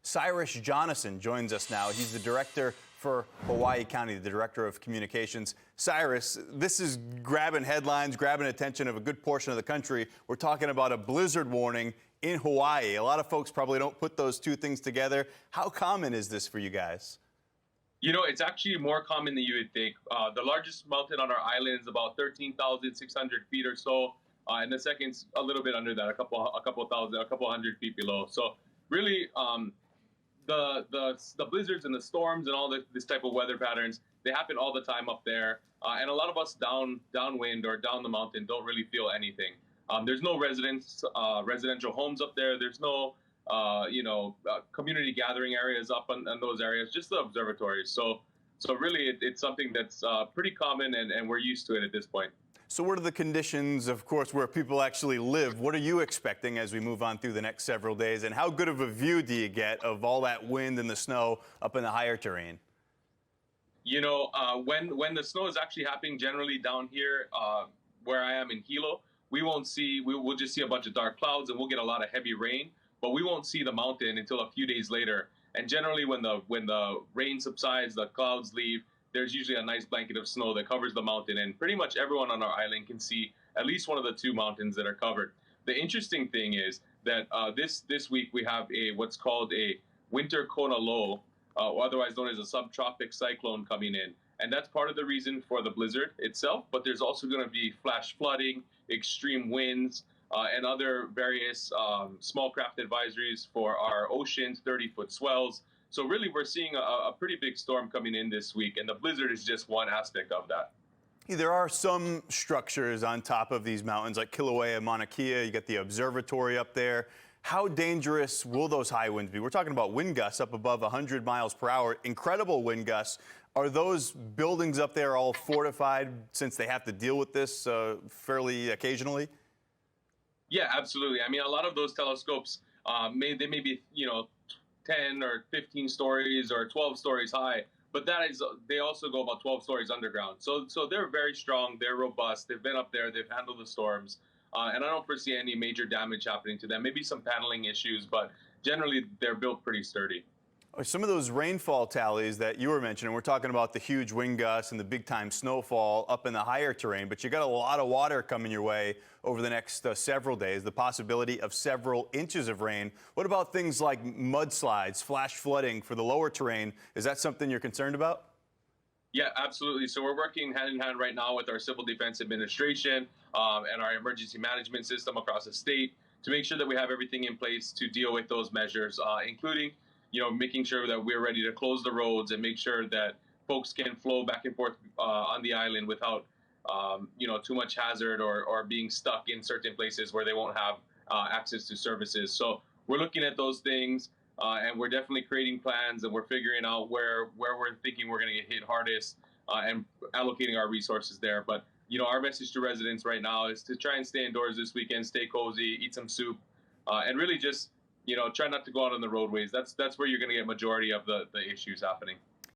Cyrus Jonasson joins us now. He's the director for Hawaii County, the director of communications. Cyrus, this is grabbing headlines, grabbing attention of a good portion of the country. We're talking about a blizzard warning in Hawaii. A lot of folks probably don't put those two things together. How common is this for you guys? You know, it's actually more common than you would think. The largest mountain on our island is about 13,600 feet or so, and the second's a little bit under that, a couple hundred feet below. So really, the blizzards and the storms and all this type of weather patterns, they happen all the time up there, and a lot of us downwind or down the mountain don't really feel anything. There's no residential homes up there. There's no community gathering areas up in those areas, just the observatories. So really, it's something that's pretty common, and we're used to it at this point. So what are the conditions, of course, where people actually live? What are you expecting as we move on through the next several days? And how good of a view do you get of all that wind and the snow up in the higher terrain? You know, when the snow is actually happening generally down here, where I am in Hilo, we'll just see a bunch of dark clouds, and we'll get a lot of heavy rain. But we won't see the mountain until a few days later. And generally, when the rain subsides, the clouds leave, there's usually a nice blanket of snow that covers the mountain. And pretty much everyone on our island can see at least one of the two mountains that are covered. The interesting thing is that this week we have what's called a winter kona low, otherwise known as a subtropic cyclone coming in. And that's part of the reason for the blizzard itself. But there's also going to be flash flooding, extreme winds, and other various small craft advisories for our oceans, 30-foot swells. So really, we're seeing a pretty big storm coming in this week, and the blizzard is just one aspect of that. There are some structures on top of these mountains, like Kilauea, Mauna Kea. You got the observatory up there. How dangerous will those high winds be? We're talking about wind gusts up above 100 miles per hour, incredible wind gusts. Are those buildings up there all fortified since they have to deal with this fairly occasionally? Yeah, absolutely. I mean, a lot of those telescopes, may be, 10 or 15 stories or 12 stories high, but they also go about 12 stories underground. So they're very strong, they're robust, they've been up there, they've handled the storms, and I don't foresee any major damage happening to them. Maybe some paneling issues, but generally they're built pretty sturdy. Some of those rainfall tallies that you were mentioning, we're talking about the huge wind gusts and the big time snowfall up in the higher terrain, but you got a lot of water coming your way over the next several days, the possibility of several inches of rain. What about things like mudslides, flash flooding for the lower terrain? Is that something you're concerned about? Yeah, absolutely. So we're working hand in hand right now with our Civil Defense Administration and our emergency management system across the state to make sure that we have everything in place to deal with those measures, including making sure that we're ready to close the roads and make sure that folks can flow back and forth on the island without, too much hazard or being stuck in certain places where they won't have access to services. So we're looking at those things, and we're definitely creating plans, and we're figuring out where we're thinking we're going to get hit hardest and allocating our resources there. But, our message to residents right now is to try and stay indoors this weekend, stay cozy, eat some soup, and really just try not to go out on the roadways. That's where you're going to get majority of the issues happening.